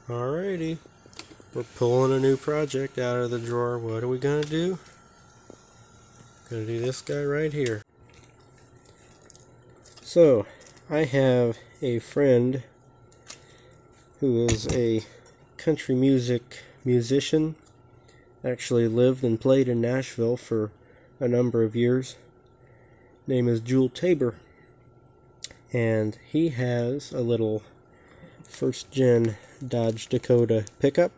Alrighty, we're pulling a new project out of the drawer. What are we gonna do? Gonna do this guy right here. So, I have a friend who is a country music musician. Actually lived and played in Nashville for a number of years. Name is Jewel Tabor. And he has a little first gen Dodge Dakota pickup.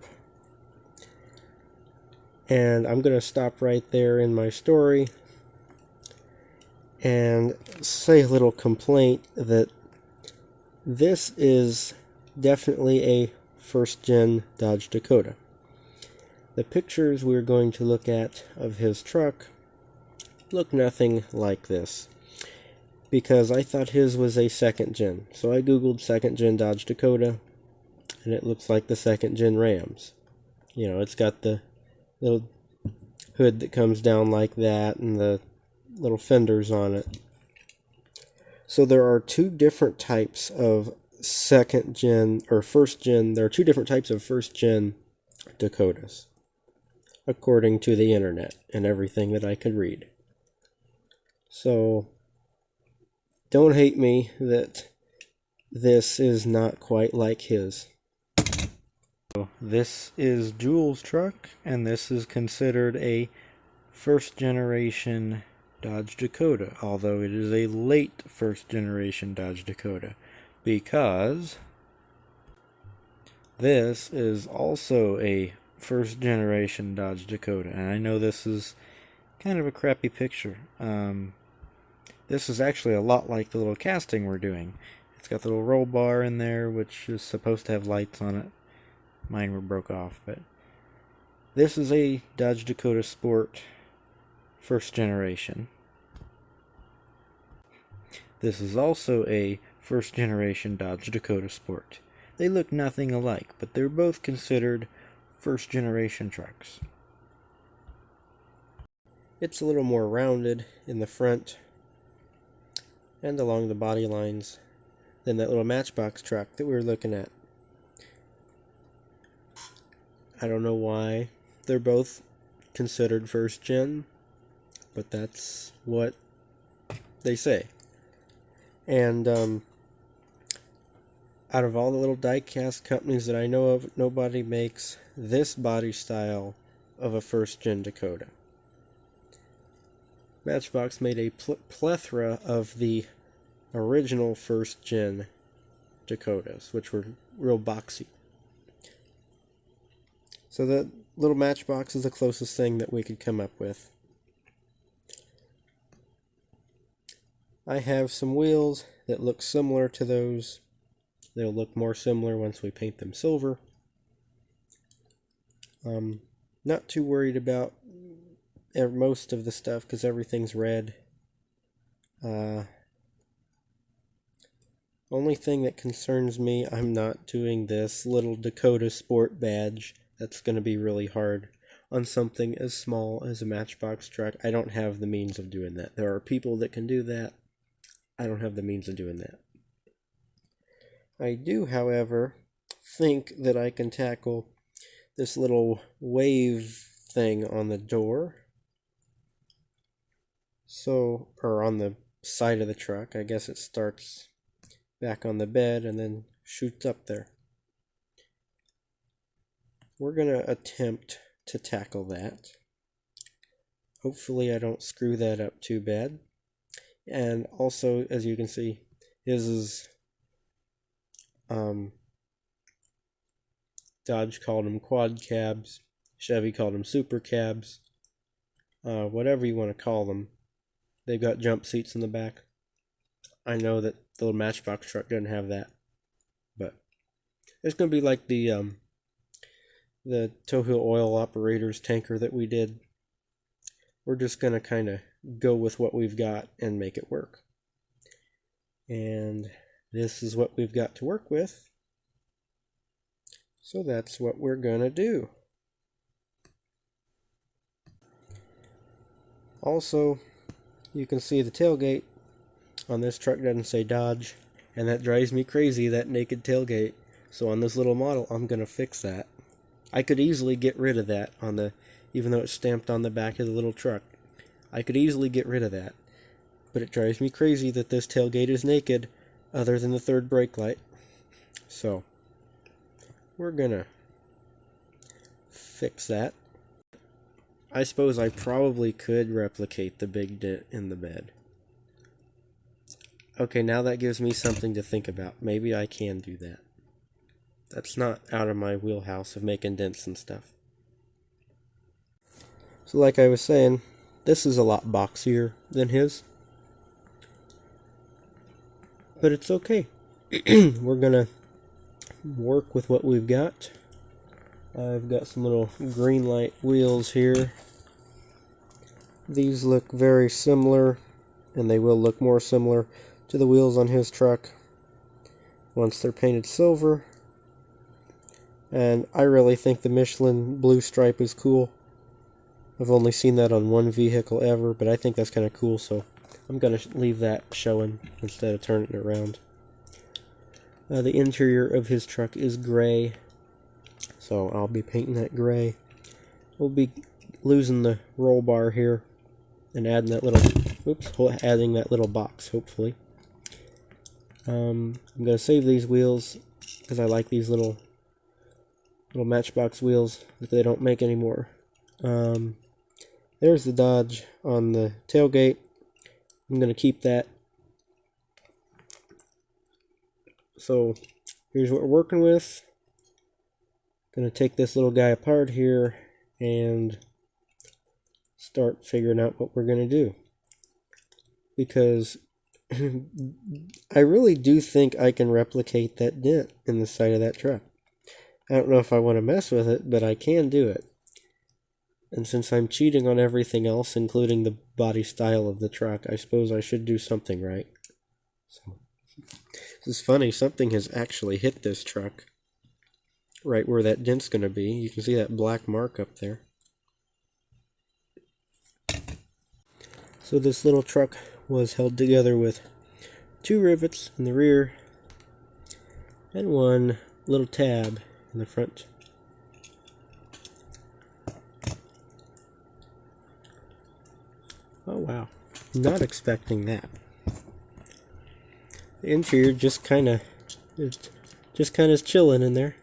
And I'm going to stop right there in my story and say a little complaint that this is definitely a first gen Dodge Dakota. The pictures we're going to look at of his truck look nothing like this, because I thought his was a second gen. So I googled second gen Dodge Dakota, and it looks like the second gen Rams. You know, it's got the little hood that comes down like that and the little fenders on it. So there are two different types of second gen or first gen. There are two different types of first gen Dakotas, according to the internet and everything that I could read. So don't hate me that this is not quite like his. This is Jewel's truck, and this is considered a first generation Dodge Dakota, although it is a late first generation Dodge Dakota, because this is also a first generation Dodge Dakota. And I know this is kind of a crappy picture. This is actually a lot like the little casting we're doing. It's got the little roll bar in there, which is supposed to have lights on it. Mine were broke off, but this is a Dodge Dakota Sport first generation. This is also a first generation Dodge Dakota Sport. They look nothing alike, but they're both considered first generation trucks. It's a little more rounded in the front and along the body lines than that little Matchbox truck that we were looking at. I don't know why they're both considered first gen, but that's what they say. And out of all the little die-cast companies that I know of, nobody makes this body style of a first gen Dakota. Matchbox made a plethora of the original first gen Dakotas, which were real boxy. So the little Matchbox is the closest thing that we could come up with. I have some wheels that look similar to those. They'll look more similar once we paint them silver. Not too worried about most of the stuff because everything's red. Only thing that concerns me, I'm not doing this little Dakota Sport badge. That's going to be really hard on something as small as a Matchbox truck. I don't have the means of doing that. There are people that can do that. I don't have the means of doing that. I do, however, think that I can tackle this little wave thing on the door. So, or on the side of the truck. I guess it starts back on the bed and then shoots up there. We're going to attempt to tackle that. Hopefully I don't screw that up too bad. And also, as you can see, his is Dodge called them quad cabs, Chevy called them super cabs, whatever you want to call them. They've got jump seats in the back. I know that the little Matchbox truck doesn't have that, but it's going to be like the Towhill Oil Operators tanker that we did. We're just going to kind of go with what we've got and make it work. And this is what we've got to work with. So that's what we're going to do. Also, you can see the tailgate on this truck doesn't say Dodge, and that drives me crazy, that naked tailgate. So on this little model, I'm going to fix that. I could easily get rid of that on the, even though it's stamped on the back of the little truck. I could easily get rid of that. But it drives me crazy that this tailgate is naked, other than the third brake light. So, we're going to fix that. I suppose I probably could replicate the big dent in the bed. Okay, now that gives me something to think about. Maybe I can do that. That's not out of my wheelhouse of making dents and stuff. So like I was saying, this is a lot boxier than his. But it's okay. We're gonna work with what we've got. I've got some little green light wheels here. These look very similar, and they will look more similar to the wheels on his truck once they're painted silver. And I really think the Michelin blue stripe is cool. I've only seen that on one vehicle ever, but I think that's kind of cool, so I'm going to leave that showing instead of turning it around. The interior of his truck is gray, so I'll be painting that gray. We'll be losing the roll bar here and adding that little box, hopefully. I'm going to save these wheels because I like these little Matchbox wheels that they don't make anymore. There's the Dodge on the tailgate. I'm going to keep that. So here's what we're working with. Going to take this little guy apart here and start figuring out what we're going to do. Because I really do think I can replicate that dent in the side of that truck. I don't know if I want to mess with it, but I can do it. And since I'm cheating on everything else, including the body style of the truck, I suppose I should do something right. So, this is funny, something has actually hit this truck right where that dent's going to be. You can see that black mark up there. So this little truck was held together with 2 rivets in the rear and 1 little tab in the front. Oh wow, not expecting that. The interior just kind of is chilling in there.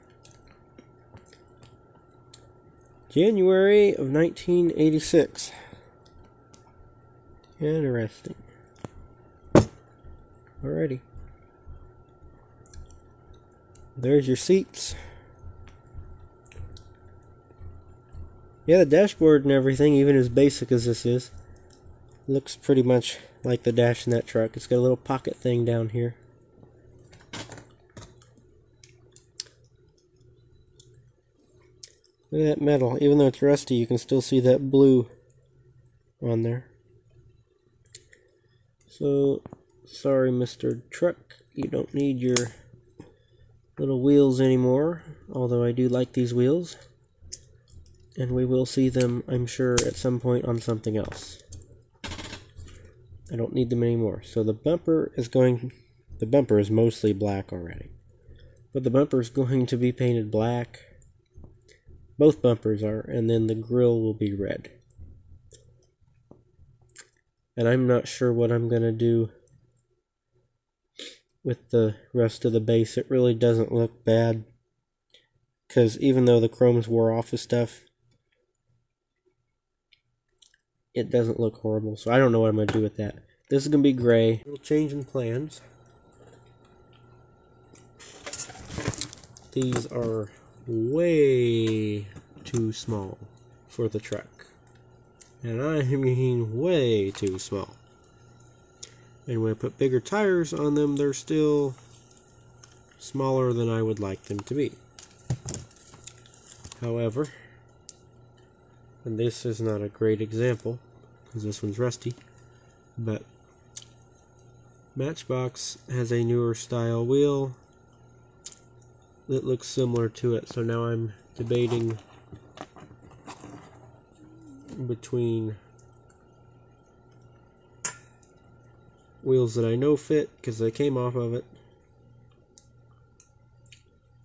January of 1986. Interesting. Alrighty. There's your seats. Yeah, the dashboard and everything, even as basic as this is, looks pretty much like the dash in that truck. It's got a little pocket thing down here. Look at that metal. Even though it's rusty, you can still see that blue on there. So, sorry, Mr. Truck, you don't need your little wheels anymore, although I do like these wheels. And we will see them, I'm sure, at some point on something else. I don't need them anymore. So the bumper is mostly black already. But the bumper is going to be painted black. Both bumpers are, and then the grille will be red. And I'm not sure what I'm going to do with the rest of the base. It really doesn't look bad. Because even though the chrome's wore off of stuff, it doesn't look horrible. So I don't know what I'm going to do with that. This is going to be gray. Little change in plans. These are way too small for the truck. And I mean way too small. And when I put bigger tires on them, they're still smaller than I would like them to be. However, and this is not a great example, because this one's rusty, but Matchbox has a newer style wheel that looks similar to it, so now I'm debating between wheels that I know fit, because they came off of it,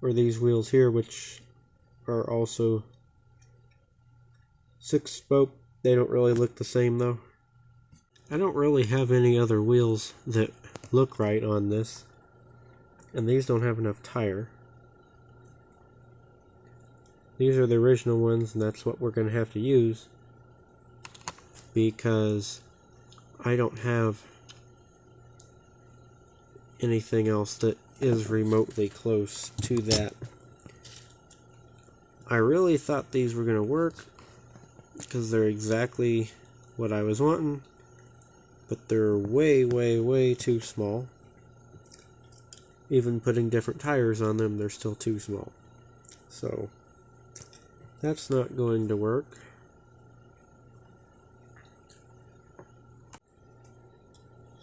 or these wheels here, which are also 6-spoke. They don't really look the same though. I don't really have any other wheels that look right on this, and these don't have enough tire. These are the original ones, and that's what we're going to have to use because I don't have anything else that is remotely close to that. I really thought these were going to work because they're exactly what I was wanting, but they're way, way, way too small. Even putting different tires on them, they're still too small. So that's not going to work.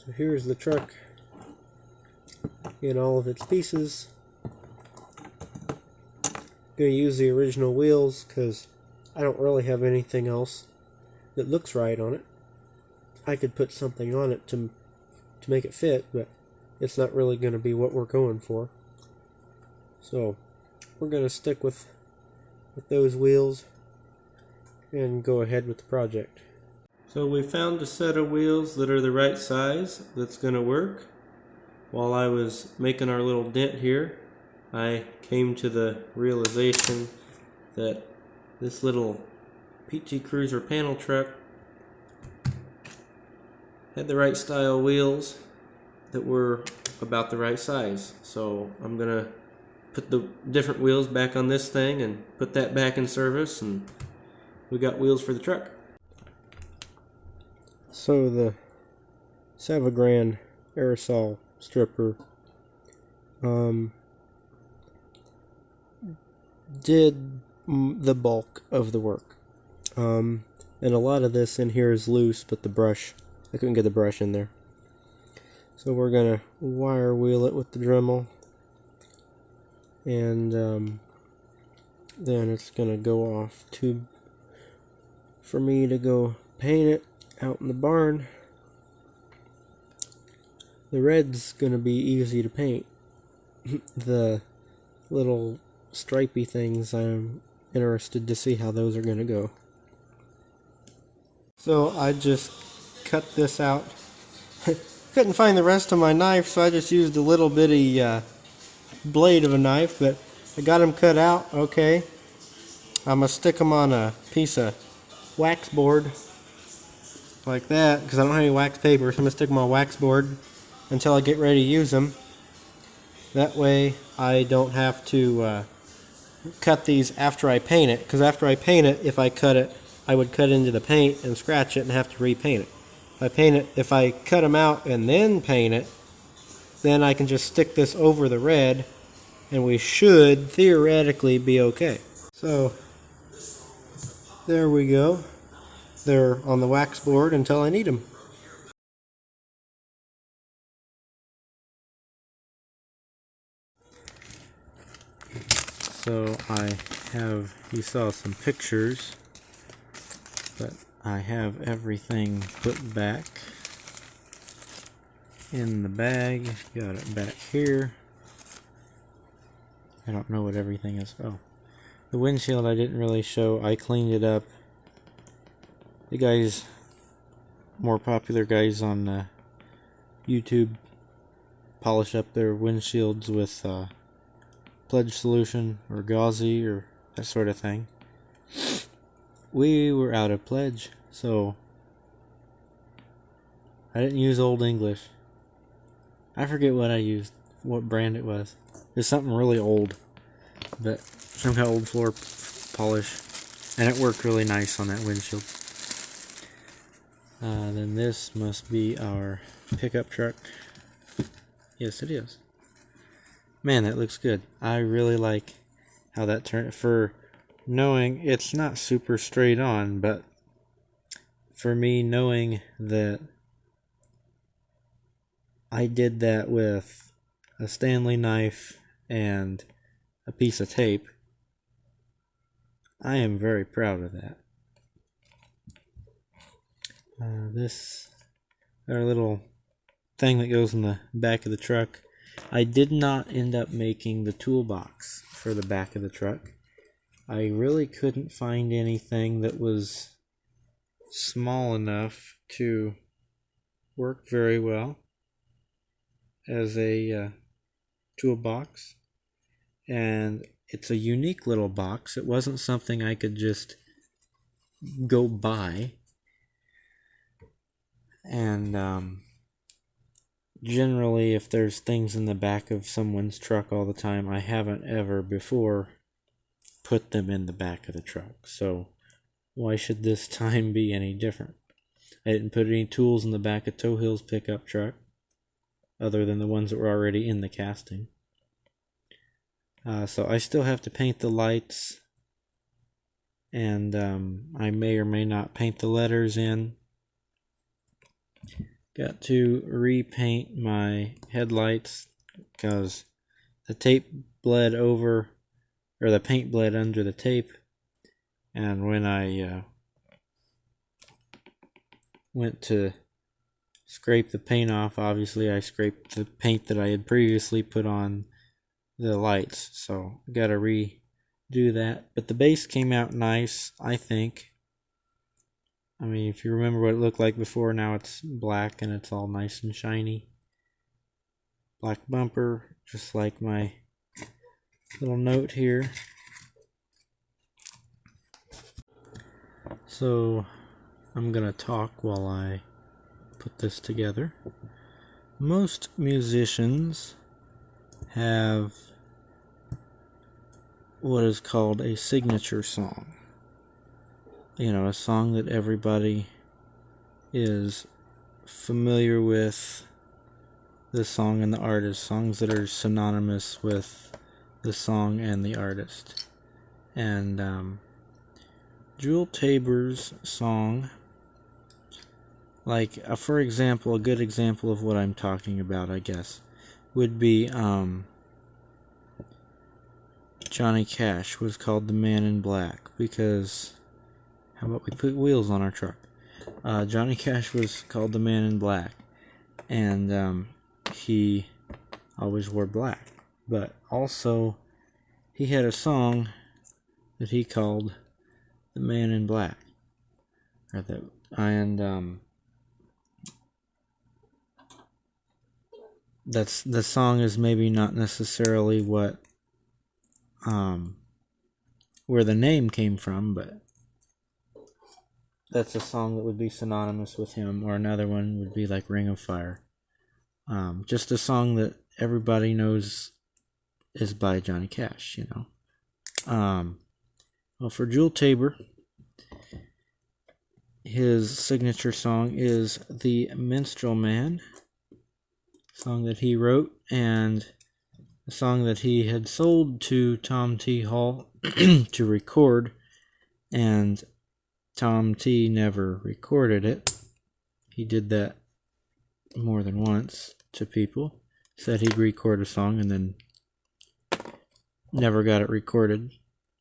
So here's the truck in all of its pieces. Going to use the original wheels because I don't really have anything else that looks right on it. I could put something on it to make it fit, but it's not really going to be what we're going for. So we're going to stick with those wheels and go ahead with the project. So we found a set of wheels that are the right size that's going to work. While I was making our little dent here, I came to the realization that this little PT Cruiser panel truck had the right style wheels that were about the right size. So I'm going to put the different wheels back on this thing and put that back in service, and we got wheels for the truck. So the Savagran aerosol stripper did the bulk of the work, and a lot of this in here is loose, but the brush, I couldn't get the brush in there. So we're gonna wire wheel it with the Dremel, and then it's gonna go off for me to go paint it out in the barn. The red's gonna be easy to paint. The little stripy things, I'm interested to see how those are gonna go. So I just cut this out. Couldn't find the rest of my knife, so I just used a little bitty blade of a knife, but I got them cut out. Okay, I'm gonna stick them on a piece of wax board like that because I don't have any wax paper, so I'm gonna stick them on a wax board until I get ready to use them. That way I don't have to cut these after I paint it, because after I paint it, if I cut it, I would cut into the paint and scratch it and have to repaint it. If I cut them out and then paint it, then I can just stick this over the red and we should theoretically be okay. So there we go. They're on the wax board until I need them. So you saw some pictures, but I have everything put back in the bag. Got it back here. I don't know what everything is. Oh, the windshield I didn't really show. I cleaned it up. The guys, more popular guys on YouTube, polish up their windshields with Pledge Solution or Gauzy or that sort of thing. We were out of Pledge, so I didn't use Old English. I forget what I used, what brand it was. It's something really old, but some kind of old floor polish, and it worked really nice on that windshield. Then this must be our pickup truck. Yes, it is. Man, that looks good. I really like how that turned, for knowing it's not super straight on, but for me knowing that I did that with a Stanley knife and a piece of tape, I am very proud of that. This, our little thing that goes in the back of the truck, I did not end up making the toolbox for the back of the truck. I really couldn't find anything that was small enough to work very well as a toolbox. And it's a unique little box. It wasn't something I could just go buy. And generally, if there's things in the back of someone's truck all the time, I haven't ever before put them in the back of the truck. So why should this time be any different? I didn't put any tools in the back of Towhill's pickup truck other than the ones that were already in the casting. So I still have to paint the lights, and I may or may not paint the letters in. Got to repaint my headlights because the tape bled over, or the paint bled under the tape, and when I went to scrape the paint off, obviously I scraped the paint that I had previously put on the lights, so gotta redo that. But the base came out nice, I think. I mean, if you remember what it looked like before, now it's black and it's all nice and shiny. Black bumper, just like my little note here. So I'm gonna talk while I put this together. Most musicians have what is called a signature song. You know, a song that everybody is familiar with, the song and the artist, songs that are synonymous with the song and the artist. And Jewel Tabor's song, like, for example, a good example of what I'm talking about, I guess, would be Johnny Cash was called the Man in Black because, how about we put wheels on our truck? Johnny Cash was called the Man in Black, and he always wore black. But also, he had a song that he called the Man in Black. That's the song is maybe not necessarily what where the name came from, but that's a song that would be synonymous with him. Or another one would be like Ring of Fire. Just a song that everybody knows is by Johnny Cash, you know. Well, for Jewel Tabor, his signature song is The Minstrel Man, song that he wrote, and a song that he had sold to Tom T. Hall to record, and Tom T. never recorded it. He did that more than once to people. Said he'd record a song and then never got it recorded,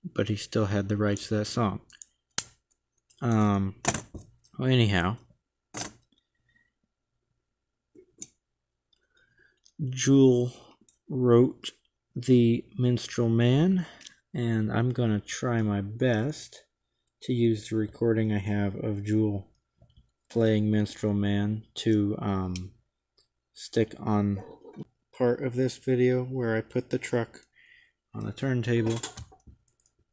but he still had the rights to that song. Well, anyhow, Jewel wrote The Minstrel Man, and I'm going to try my best to use the recording I have of Jewel playing Minstrel Man to stick on part of this video where I put the truck on the turntable.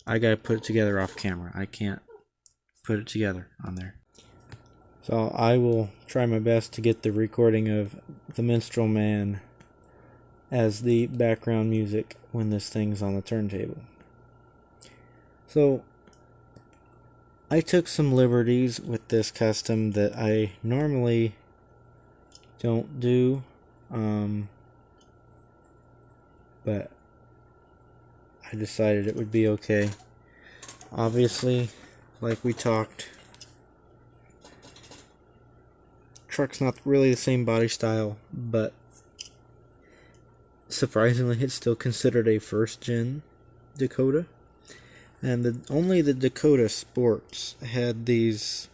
I gotta put it together off camera. I can't put it together on there. So I will try my best to get the recording of The Minstrel Man as the background music when this thing's on the turntable. So I took some liberties with this custom that I normally don't do, but I decided it would be okay. Obviously, like we talked, truck's not really the same body style, but surprisingly it's still considered a first gen Dakota. And only the Dakota Sports had these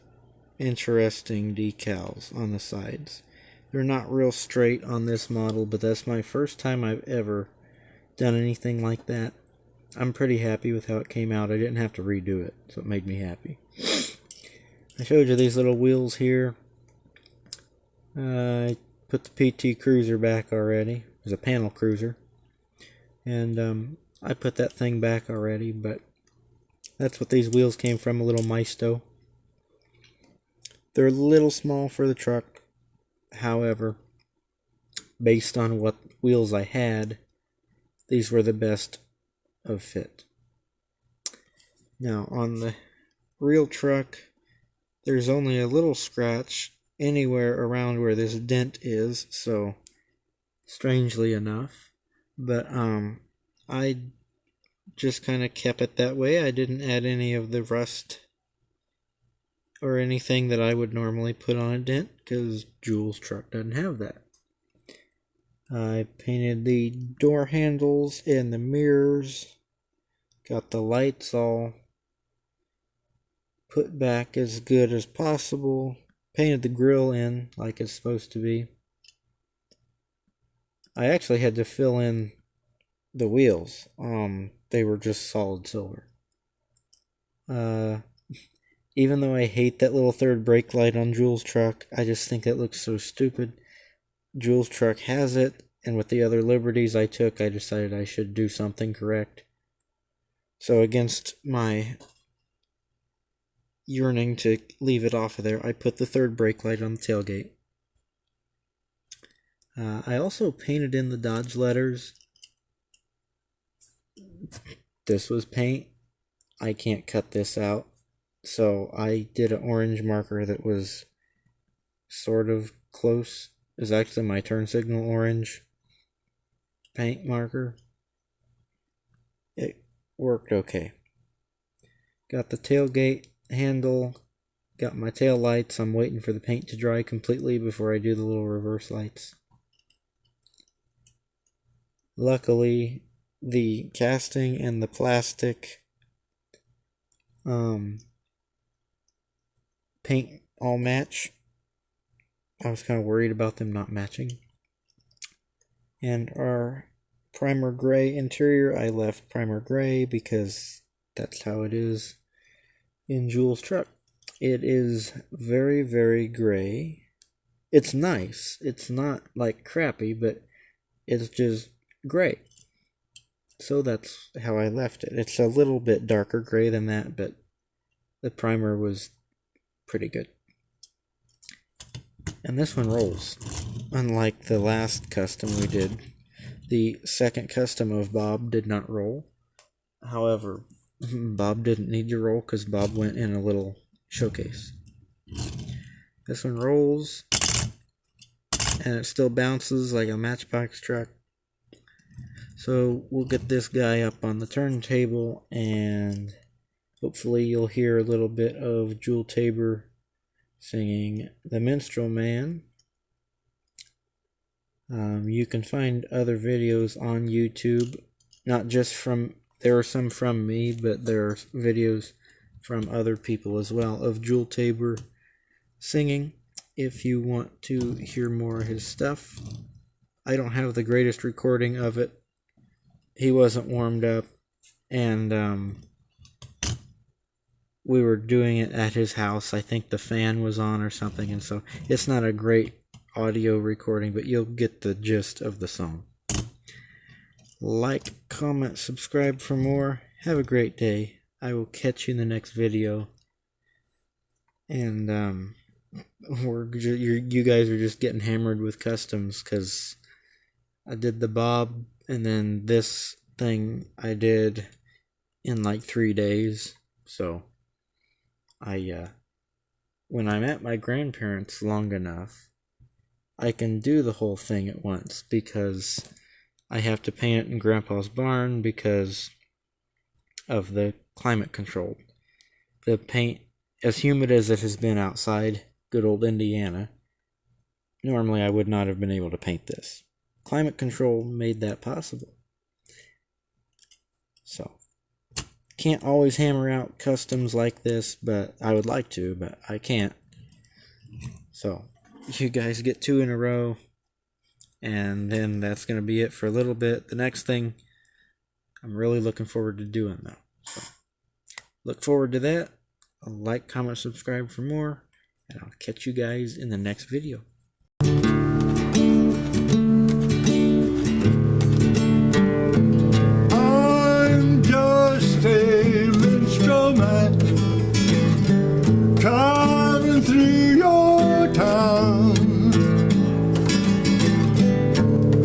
interesting decals on the sides. They're not real straight on this model, but that's my first time I've ever done anything like that. I'm pretty happy with how it came out. I didn't have to redo it, so it made me happy. I showed you these little wheels here. I put the PT Cruiser back already. It was a panel cruiser. And I put that thing back already, but that's what these wheels came from, a little Maisto. They're a little small for the truck. However, based on what wheels I had, these were the best of fit. Now, on the real truck, there's only a little scratch anywhere around where this dent is, so strangely enough. But I just kind of kept it that way. I didn't add any of the rust or anything that I would normally put on a dent, because Jules' truck doesn't have that. I painted the door handles and the mirrors. Got the lights all put back as good as possible. Painted the grill in like it's supposed to be. I actually had to fill in the wheels. They were just solid silver. Even though I hate that little third brake light on Jules' truck, I just think it looks so stupid. Jules' truck has it, and with the other liberties I took, I decided I should do something correct. So against my yearning to leave it off of there, I put the third brake light on the tailgate. I also painted in the Dodge letters. This was paint. I can't cut this out. So I did an orange marker that was sort of close. It was actually my turn signal orange paint marker. It worked okay. Got the tailgate handle. Got my tail lights. I'm waiting for the paint to dry completely before I do the little reverse lights. Luckily, the casting and the plastic paint all match. I was kind of worried about them not matching. And our primer gray interior, I left primer gray because that's how it is in Jules' truck. It is very, very gray. It's nice. It's not like crappy, but it's just gray. So that's how I left it. It's a little bit darker gray than that, but the primer was pretty good. And this one rolls. Unlike the last custom we did, the second custom of Bob did not roll. However, Bob didn't need to roll because Bob went in a little showcase. This one rolls, and it still bounces like a Matchbox truck. So we'll get this guy up on the turntable, and hopefully you'll hear a little bit of Jewel Tabor singing The Minstrel Man. You can find other videos on YouTube, not just from, there are some from me, but there are videos from other people as well of Jewel Tabor singing if you want to hear more of his stuff. I don't have the greatest recording of it. He wasn't warmed up, and we were doing it at his house. I think the fan was on or something, and so it's not a great audio recording, but you'll get the gist of the song. Like, comment, subscribe for more. Have a great day. I will catch you in the next video. And you guys are just getting hammered with customs because I did the Bob, and then this thing I did in like 3 days. So when I'm at my grandparents' long enough, I can do the whole thing at once, because I have to paint it in Grandpa's barn because of the climate control. The paint, as humid as it has been outside good old Indiana, normally I would not have been able to paint this. Climate control made that possible. So, can't always hammer out customs like this, but I would like to, but I can't. So, you guys get 2 in a row, and then that's going to be it for a little bit. The next thing I'm really looking forward to doing, though. So look forward to that. Like, comment, subscribe for more, and I'll catch you guys in the next video. I'm just an instrument coming through your town,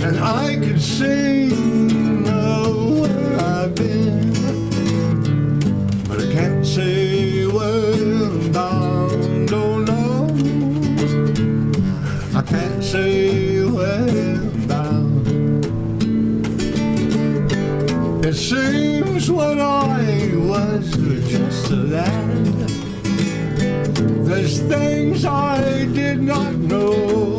and I could sing where I've been, but I can't say where I'm bound. Oh no, I can't say where I'm bound. It seems when I was just a lad, there's things I did not know.